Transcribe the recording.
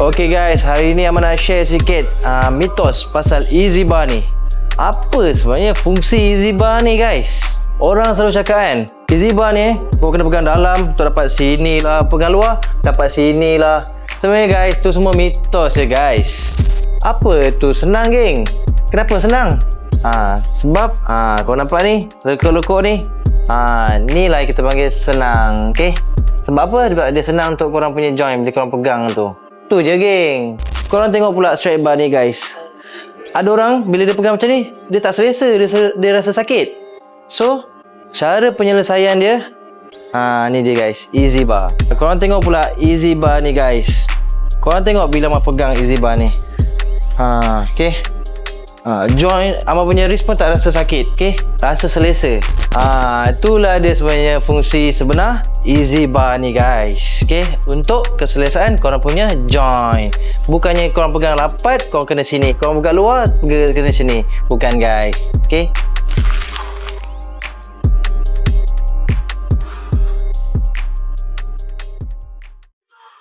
Okay guys, hari ni Aman nak share sikit mitos pasal easy bar ni. Apa sebenarnya fungsi easy bar ni guys? Orang selalu cakap kan, easy bar ni kau kena pegang dalam untuk dapat sini lah, pegang luar dapat sini lah. Sebenarnya guys, tu semua mitos je guys. Apa tu senang geng? Kenapa senang? Sebab kau nampak ni, lekuk-lekuk ni, ni lah kita panggil senang. Okay? Sebab apa? Sebab dia senang untuk korang punya joint bila korang pegang tu. Tu je geng. Korang tengok pula straight bar ni guys. Ada orang bila dia pegang macam ni, dia tak selesa, dia rasa sakit. So, cara penyelesaian dia ni dia guys, easy bar. Korang tengok pula easy bar ni guys. Korang tengok bila Amal pegang easy bar ni. Okay. Joint Amal punya wrist pun tak rasa sakit. Okay, rasa selesa. Itulah dia sebenarnya fungsi sebenar easy bar ni guys. Okay, untuk keselesaan korang punya joint. Bukannya korang pegang rapat korang kena sini, korang pegang luar kena sini. Bukan guys. Okay.